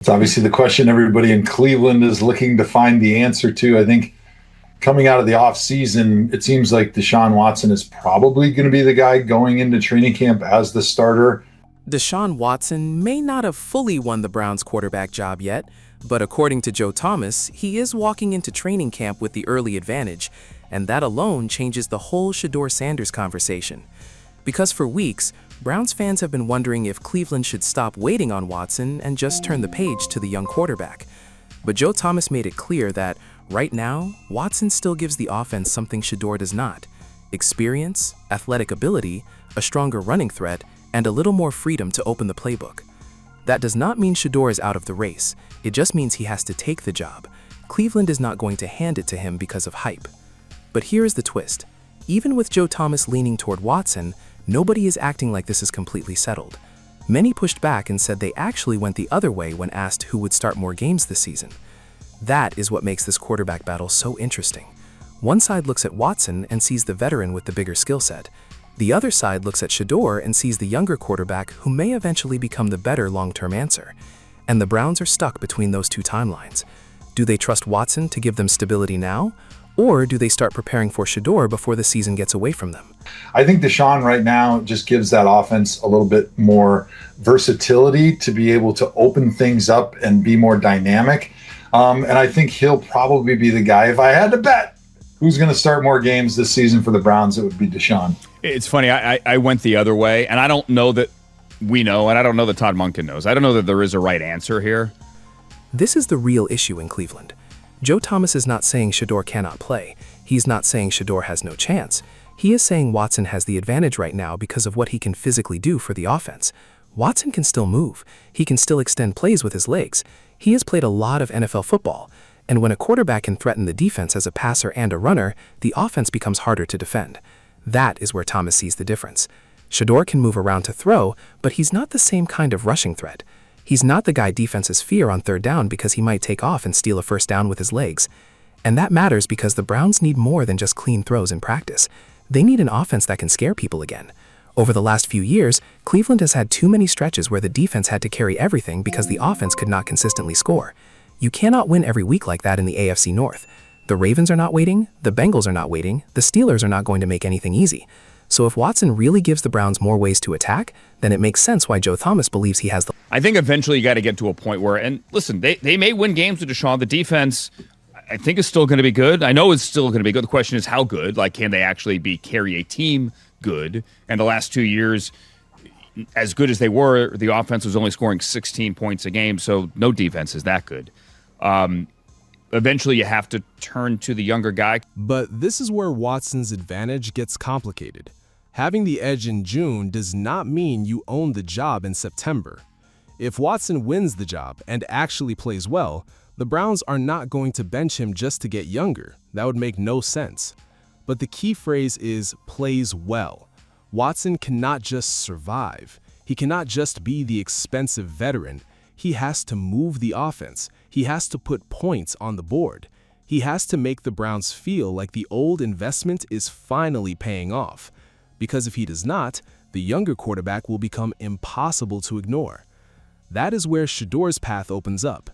It's obviously the question everybody in Cleveland is looking to find the answer to. I think coming out of the offseason, it seems like Deshaun Watson is probably going to be the guy going into training camp as the starter. Deshaun Watson may not have fully won the Browns quarterback job yet, but according to Joe Thomas, he is walking into training camp with the early advantage, and that alone changes the whole Shedeur Sanders conversation. Because for weeks, Browns fans have been wondering if Cleveland should stop waiting on Watson and just turn the page to the young quarterback. But Joe Thomas made it clear that, right now, Watson still gives the offense something Shedeur does not: experience, athletic ability, a stronger running threat, and a little more freedom to open the playbook. That does not mean Shedeur is out of the race. It just means he has to take the job. Cleveland is not going to hand it to him because of hype. But here is the twist. Even with Joe Thomas leaning toward Watson, nobody is acting like this is completely settled. Many pushed back and said they actually went the other way when asked who would start more games this season. That is what makes this quarterback battle so interesting. One side looks at Watson and sees the veteran with the bigger skill set. The other side looks at Shedeur and sees the younger quarterback who may eventually become the better long-term answer. And the Browns are stuck between those two timelines. Do they trust Watson to give them stability now? Or do they start preparing for Shedeur before the season gets away from them? I think Deshaun right now just gives that offense a little bit more versatility to be able to open things up and be more dynamic. And I think he'll probably be the guy. If I had to bet who's going to start more games this season for the Browns, it would be Deshaun. It's funny. I went the other way, and I don't know that we know, and I don't know that Todd Monken knows. I don't know that there is a right answer here. This is the real issue in Cleveland. Joe Thomas is not saying Shedeur cannot play. He's not saying Shedeur has no chance. He is saying Watson has the advantage right now because of what he can physically do for the offense. Watson can still move. He can still extend plays with his legs. He has played a lot of NFL football. And when a quarterback can threaten the defense as a passer and a runner, the offense becomes harder to defend. That is where Thomas sees the difference. Shedeur can move around to throw, but he's not the same kind of rushing threat. He's not the guy defenses fear on third down because he might take off and steal a first down with his legs. And that matters because the Browns need more than just clean throws in practice. They need an offense that can scare people again. Over the last few years, Cleveland has had too many stretches where the defense had to carry everything because the offense could not consistently score. You cannot win every week like that in the AFC North. The Ravens are not waiting, the Bengals are not waiting, the Steelers are not going to make anything easy. So if Watson really gives the Browns more ways to attack, then it makes sense why Joe Thomas believes he has the... I think eventually you got to get to a point where, and listen, they may win games with Deshaun. The defense, I think, is still going to be good. I know it's still going to be good. The question is how good. Like, can they actually carry a team good? And the last 2 years, as good as they were, the offense was only scoring 16 points a game, so no defense is that good. Eventually you have to turn to the younger guy. But this is where Watson's advantage gets complicated. Having the edge in June does not mean you own the job in September. If Watson wins the job and actually plays well, the Browns are not going to bench him just to get younger. That would make no sense. But the key phrase is plays well. Watson cannot just survive. He cannot just be the expensive veteran. He has to move the offense. He has to put points on the board. He has to make the Browns feel like the old investment is finally paying off. Because if he does not, the younger quarterback will become impossible to ignore. That is where Shedeur's path opens up.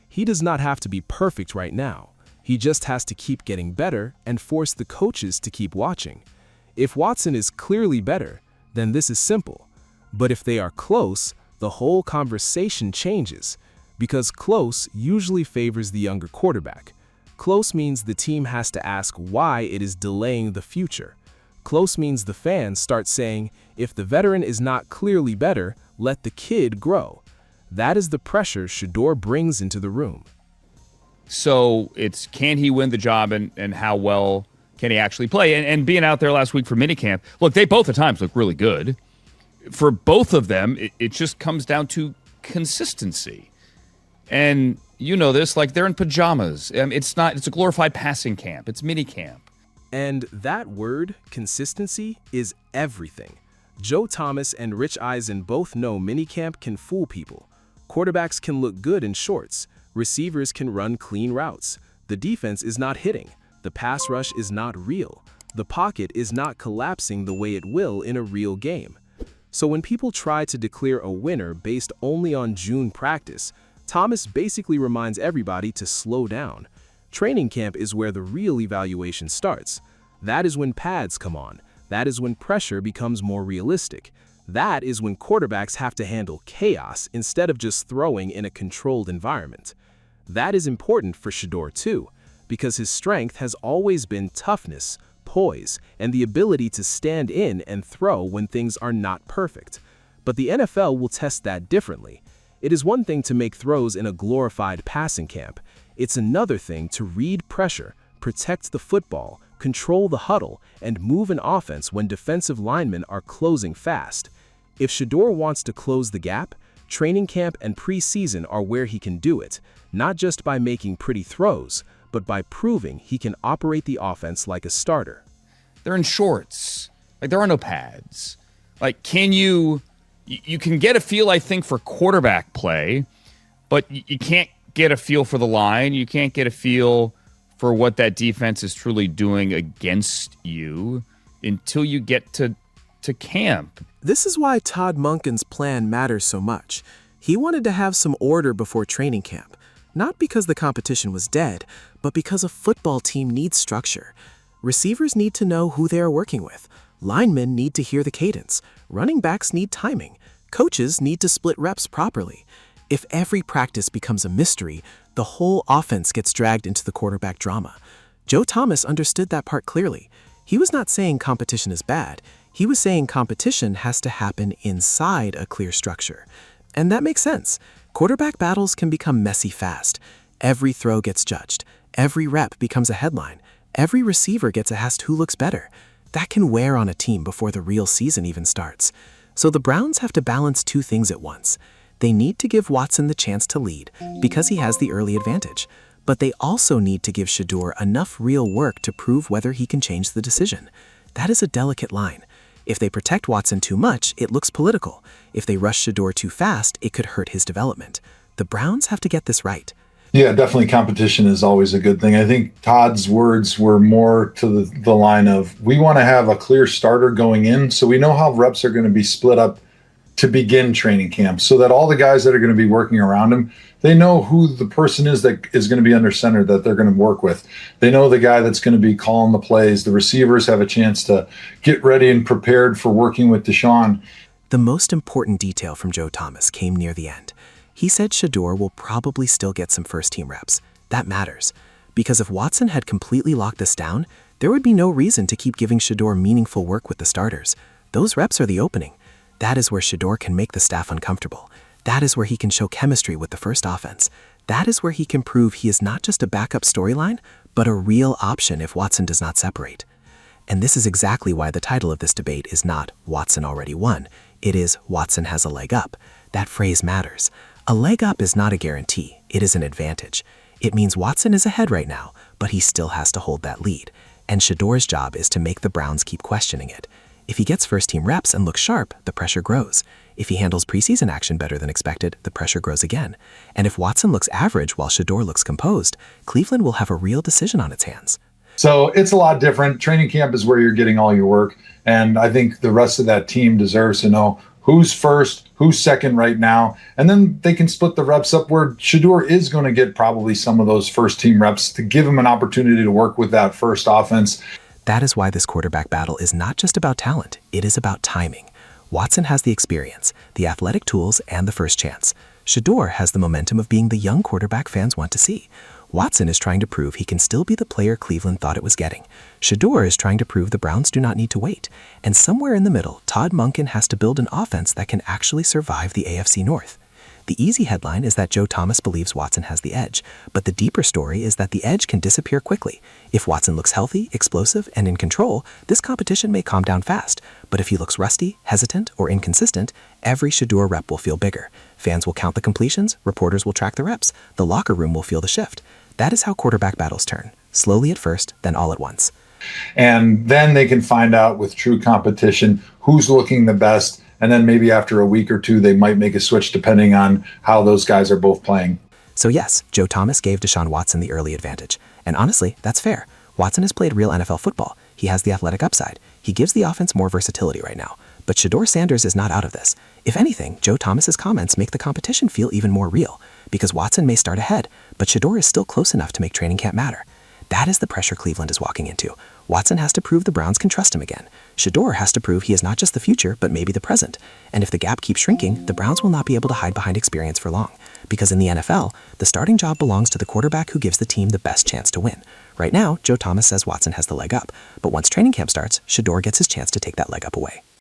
He does not have to be perfect right now. He just has to keep getting better and force the coaches to keep watching. If Watson is clearly better, then this is simple. But if they are close, the whole conversation changes, because close usually favors the younger quarterback. Close means the team has to ask why it is delaying the future. Close means the fans start saying, if the veteran is not clearly better, let the kid grow. That is the pressure Shedeur brings into the room. So it's, can he win the job, and how well can he actually play? And being out there last week for minicamp, look, they both at times look really good. For both of them, it just comes down to consistency. And you know this, like, they're in pajamas. It's a glorified passing camp. It's mini camp. And that word, consistency, is everything. Joe Thomas and Rich Eisen both know minicamp can fool people. Quarterbacks can look good in shorts. Receivers can run clean routes. The defense is not hitting. The pass rush is not real. The pocket is not collapsing the way it will in a real game. So when people try to declare a winner based only on June practice, Thomas basically reminds everybody to slow down. Training camp is where the real evaluation starts. That is when pads come on. That is when pressure becomes more realistic. That is when quarterbacks have to handle chaos instead of just throwing in a controlled environment. That is important for Shedeur too, because his strength has always been toughness, poise, and the ability to stand in and throw when things are not perfect. But the NFL will test that differently. It is one thing to make throws in a glorified passing camp. It's another thing to read pressure, protect the football, control the huddle, and move an offense when defensive linemen are closing fast. If Shedeur wants to close the gap, training camp and preseason are where he can do it, not just by making pretty throws, but by proving he can operate the offense like a starter. They're in shorts. Like, there are no pads. Like, you can get a feel, I think, for quarterback play, but you can't get a feel for the line. You can't get a feel for what that defense is truly doing against you until you get to camp. This is why Todd Monken's plan matters so much. He wanted to have some order before training camp, not because the competition was dead, but because a football team needs structure. Receivers need to know who they are working with. Linemen need to hear the cadence. Running backs need timing. Coaches need to split reps properly. If every practice becomes a mystery, the whole offense gets dragged into the quarterback drama. Joe Thomas understood that part clearly. He was not saying competition is bad. He was saying competition has to happen inside a clear structure. And that makes sense. Quarterback battles can become messy fast. Every throw gets judged. Every rep becomes a headline. Every receiver gets asked who looks better. That can wear on a team before the real season even starts. So the Browns have to balance two things at once. They need to give Watson the chance to lead because he has the early advantage, but they also need to give Shedeur enough real work to prove whether he can change the decision. That is a delicate line. If they protect Watson too much, it looks political. If they rush Shedeur too fast, it could hurt his development. The Browns have to get this right. Yeah, definitely competition is always a good thing. I think Todd's words were more to the line of, we want to have a clear starter going in, so we know how reps are going to be split up to begin training camp, so that all the guys that are going to be working around him, they know who the person is that is going to be under center that they're going to work with. They know the guy that's going to be calling the plays. The receivers have a chance to get ready and prepared for working with Deshaun. The most important detail from Joe Thomas came near the end. He said Shedeur will probably still get some first-team reps. That matters, because if Watson had completely locked this down, there would be no reason to keep giving Shedeur meaningful work with the starters. Those reps are the opening. That is where Shedeur can make the staff uncomfortable. That is where he can show chemistry with the first offense. That is where he can prove he is not just a backup storyline, but a real option if Watson does not separate. And this is exactly why the title of this debate is not Watson already won. It is Watson has a leg up. That phrase matters. A leg up is not a guarantee. It is an advantage. It means Watson is ahead right now, but he still has to hold that lead. And Shedeur's job is to make the Browns keep questioning it. If he gets first-team reps and looks sharp, the pressure grows. If he handles preseason action better than expected, the pressure grows again. And if Watson looks average while Shedeur looks composed, Cleveland will have a real decision on its hands. So it's a lot different. Training camp is where you're getting all your work. And I think the rest of that team deserves to know who's first, who's second right now. And then they can split the reps up where Shedeur is going to get probably some of those first-team reps to give him an opportunity to work with that first offense. That is why this quarterback battle is not just about talent, it is about timing. Watson has the experience, the athletic tools, and the first chance. Shedeur has the momentum of being the young quarterback fans want to see. Watson is trying to prove he can still be the player Cleveland thought it was getting. Shedeur is trying to prove the Browns do not need to wait. And somewhere in the middle, Todd Monken has to build an offense that can actually survive the AFC North. The easy headline is that Joe Thomas believes Watson has the edge, but the deeper story is that the edge can disappear quickly. If Watson looks healthy, explosive, and in control, this competition may calm down fast. But if he looks rusty, hesitant, or inconsistent, every Shedeur rep will feel bigger. Fans will count the completions, reporters will track the reps, the locker room will feel the shift. That is how quarterback battles turn, slowly at first, then all at once. And then they can find out with true competition who's looking the best. And then maybe after a week or two, they might make a switch depending on how those guys are both playing. So yes, Joe Thomas gave Deshaun Watson the early advantage. And honestly, that's fair. Watson has played real NFL football. He has the athletic upside. He gives the offense more versatility right now. But Shedeur Sanders is not out of this. If anything, Joe Thomas's comments make the competition feel even more real. because Watson may start ahead, but Shedeur is still close enough to make training camp matter. That is the pressure Cleveland is walking into. Watson has to prove the Browns can trust him again. Shedeur has to prove he is not just the future, but maybe the present. And if the gap keeps shrinking, the Browns will not be able to hide behind experience for long. Because in the NFL, the starting job belongs to the quarterback who gives the team the best chance to win. Right now, Joe Thomas says Watson has the leg up, but once training camp starts, Shedeur gets his chance to take that leg up away.